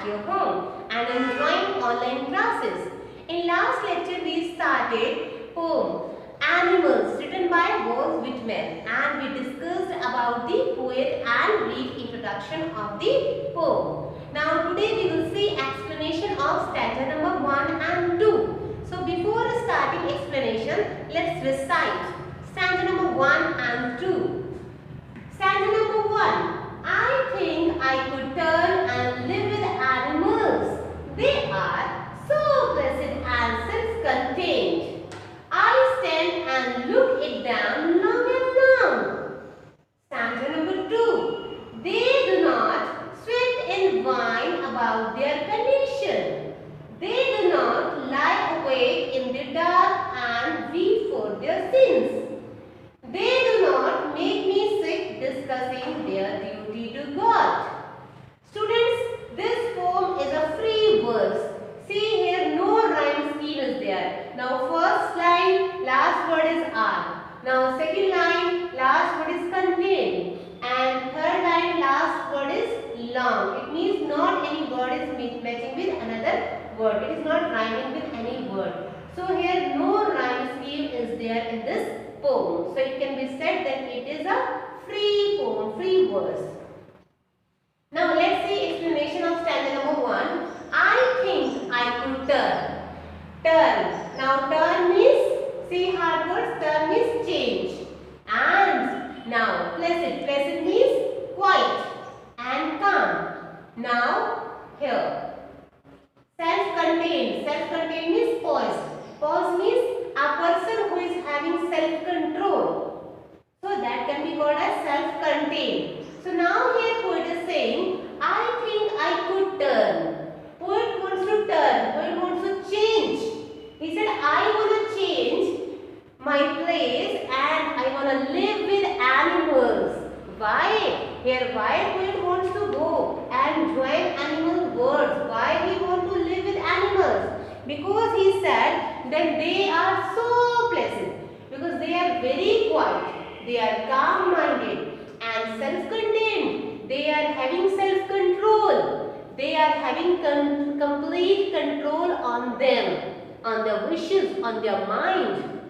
your home and enjoying online classes. In last lecture we started poem Animals written by Walt Whitman, and we discussed about the poet and brief introduction of the poem. Now today we will see explanation of stanza number 1 and 2. So before starting explanation, let's recite stanza number 1 and 2. Stanza number 1. I think I could turn and live with animals. They are so blessed and self-contained. I stand and look it down long and long. Stanza number 2. They do not sweat and whine about their condition. They do not lie awake in the dark and weep for their sins. They do not make me sick discussing their duty to God. Students, this poem is a free verse. See here, no rhyme scheme is there. Now first line, last word is are. Now second line, last word is contain. And third line, last word is long. It means not any word is matching with another word. It is not rhyming with any word. So here no rhyme scheme is there in this poem. So it can be said that it is a free poem, free verse. Now let's see explanation of stanza number 1. I think I could turn. Turn. Now turn means, see hard words, turn means change. And now placid. Placid means quiet and calm. Now here. Self-contained. Self-contained means poised. Poised means a person who is having self-control. So that can be called as self-contained. So now here poet is saying, I think I could turn. Poet wants to turn. Poet wants to change. He said, I want to change my place and I want to live with animals. Why? Here why poet wants to go and join animal words. Why he want to live with animals? Because he said that they are so pleasant. Because they are very quiet. They are calm-minded and self-contained. They are having self-control. They are having complete control on them, on their wishes, on their mind.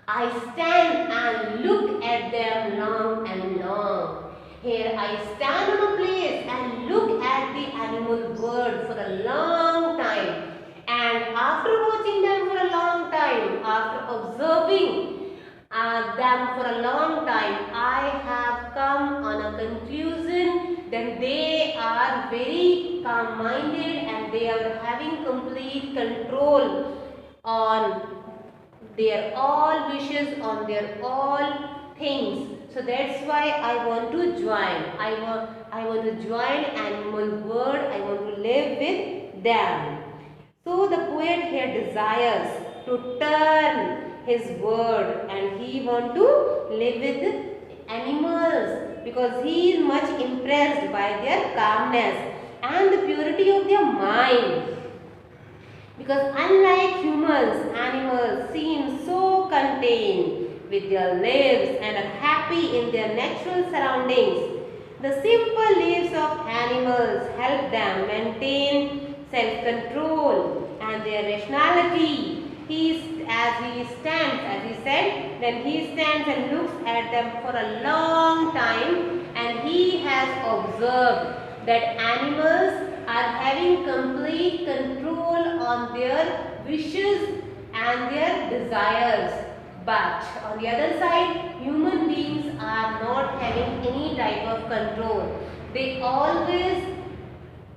I stand and look at them long and long. Here I stand on a place and look at the animal world for a long time. And after watching them for a long time, after observing them for a long time, I have come on a conclusion that they are very calm-minded and they are having complete control on their all wishes, on their all things. So that's why I want to join. I want to join animal world. I want to live with them. So the poet here desires to turn his word and he want to live with animals because he is much impressed by their calmness and the purity of their mind. Because unlike humans, animals seem so contained with their lives and are happy in their natural surroundings. The simple lives of animals help them maintain self-control and their rationality. As he said, then he stands and looks at them for a long time and he has observed that animals are having complete control on their wishes and their desires. But on the other side, human beings are not having any type of control. They always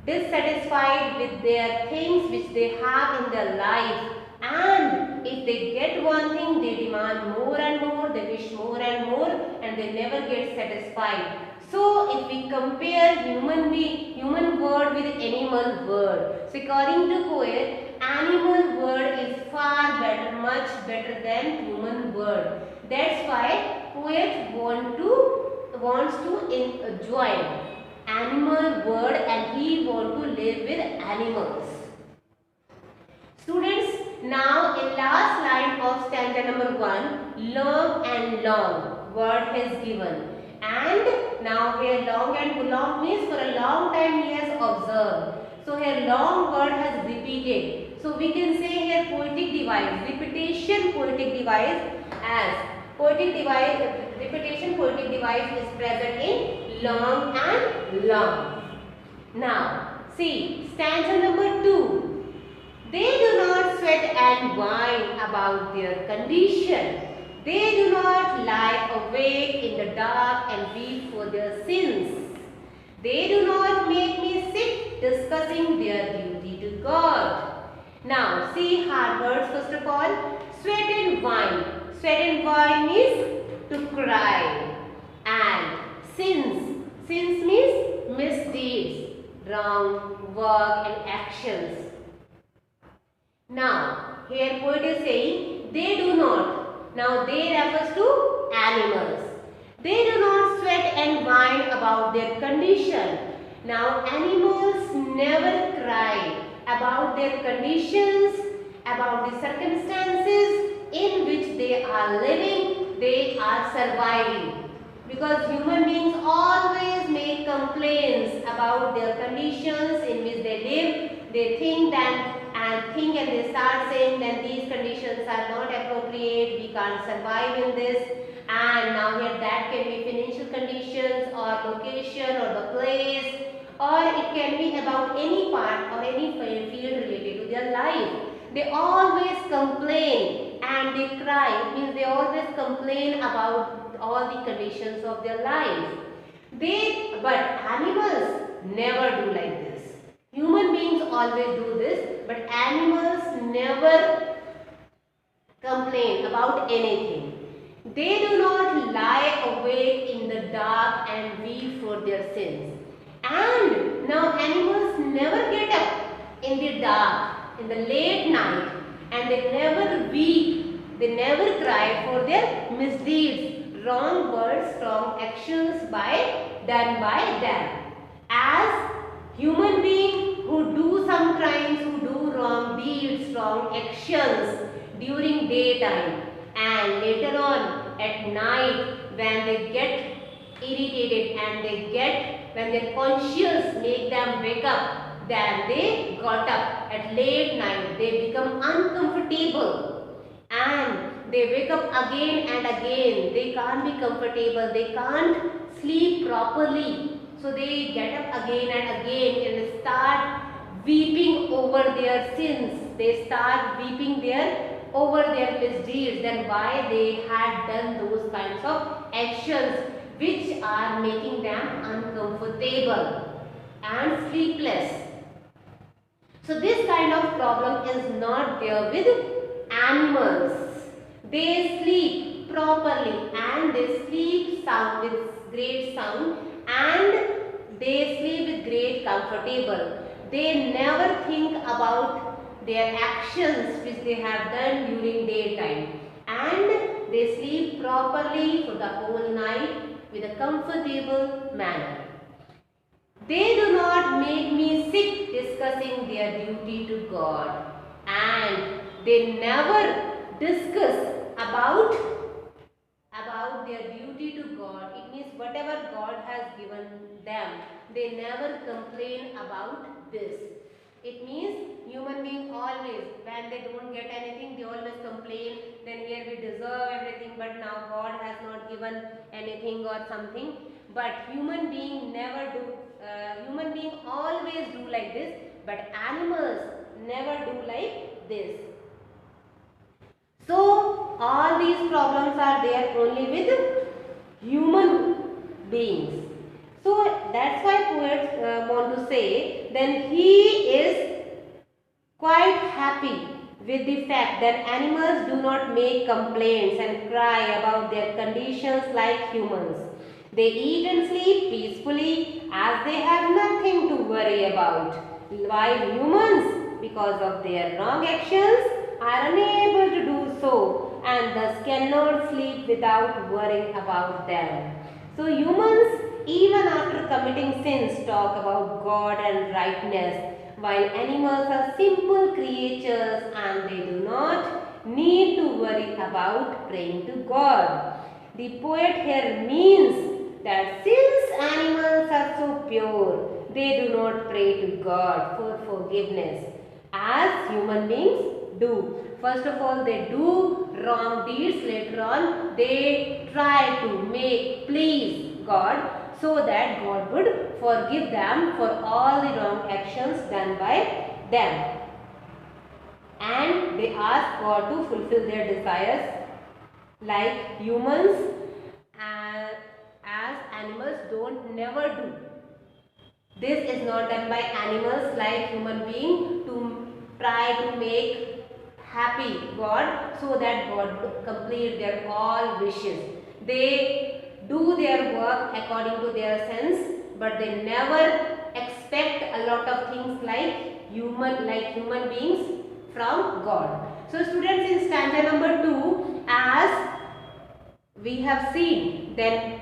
dissatisfied with their things which they have in their life. And if they get one thing, they demand more and more, they wish more and more, and they never get satisfied. So if we compare human word with animal word, so according to poet, animal word is far better, much better than human word. That's why poet wants to join animal word and he want to live with animals. Students, now in last line of stanza number 1, long and long word has given. And now here long and long means for a long time he has observed. So here long word has repeated. So we can say here poetic device, repetition poetic device as poetic device, repetition poetic device is present in long and long. Now see stanza number 2. They do not sweat and whine about their condition. They do not lie awake in the dark and weep for their sins. They do not make me sit discussing their duty to God. Now see hard words first of all. Sweat and whine. Sweat and whine means to cry. And sins. Sins means misdeeds, wrong work and actions. Now here poet is saying they do not. Now they refers to animals. They do not sweat and whine about their condition. Now animals never cry about their conditions, about the circumstances in which they are living, they are surviving. Because human beings always make complaints about their conditions in which they live. They think that and they start saying that these conditions are not appropriate, we can't survive in this. And now here that can be financial conditions or location or the place, or it can be about any part or any field related to their life. They always complain and they cry. It means they always complain about all the conditions of their life. But animals never do like this. Human beings always do this, but animals never complain about anything. They do not lie awake in the dark and weep for their sins. And now animals never get up in the dark, in the late night, and they never weep, they never cry for their misdeeds, wrong words, wrong actions done by them. As human beings who do some crimes, who do wrong deeds, wrong actions during daytime, and later on at night when they get irritated and when their conscience make them wake up, then they got up at late night, they become uncomfortable and they wake up again and again. They can't be comfortable, they can't sleep properly. So they get up again and again and start weeping over their sins. They start weeping over their misdeeds, then why they had done those kinds of actions which are making them uncomfortable and sleepless. So this kind of problem is not there with animals. They sleep properly and they sleep sound with great sound and they sleep with great comfortable. They never think about their actions which they have done during daytime, and they sleep properly for the whole night with a comfortable manner. They do not make me sick discussing their duty to God, and they never discuss about their duty to God. It means whatever God has given them, they never complain about this. It means human beings always, when they don't get anything, they always complain, then here we deserve everything, but now God has not given anything or something. But human being never do, human being always do like this, but animals never do like this. So all these problems are there only with human beings. So that's why poets want to say, then he is quite happy with the fact that animals do not make complaints and cry about their conditions like humans. They eat and sleep peacefully as they have nothing to worry about, while humans, because of their wrong actions, are unable to do so and thus cannot sleep without worrying about them. So humans, even after committing sins, talk about God and rightness, while animals are simple creatures and they do not need to worry about praying to God. The poet here means that since animals are so pure, they do not pray to God for forgiveness as human beings do. First of all, they do wrong deeds. Later on, they try to make please God so that God would forgive them for all the wrong actions done by them. And they ask God to fulfill their desires like humans as animals don't never do. This is not done by animals like human being to try to make happy God so that God would complete their all wishes. They do their work according to their sense, but they never expect a lot of things like human beings from God. So students, in stanza number 2, as we have seen, then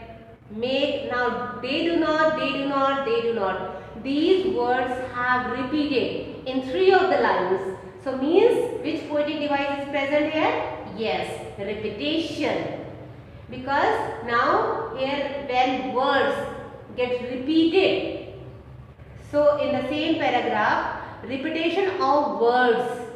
make, now they do not, they do not, they do not. These words have repeated in 3 of the lines. So means which poetic device is present here? Yes, repetition. Because now here when words get repeated, so in the same paragraph, repetition of words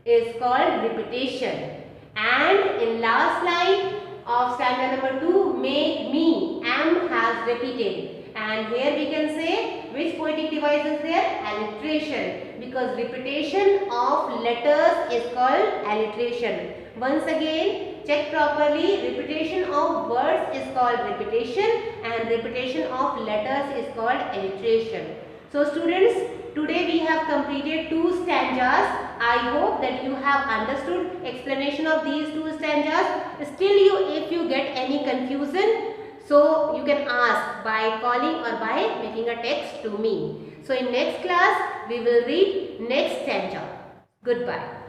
is called repetition. And in last line of stanza number 2, make me, am has repeated. And here we can say which poetic device is there? Alliteration. Because repetition of letters is called alliteration. Once again, check properly. Repetition of words is called repetition and repetition of letters is called alliteration. So students, today we have completed 2 stanzas. I hope that you have understood explanation of these 2 stanzas. Still, if you get any confusion, so you can ask by calling or by making a text to me. So in next class, we will read next stanza. Goodbye.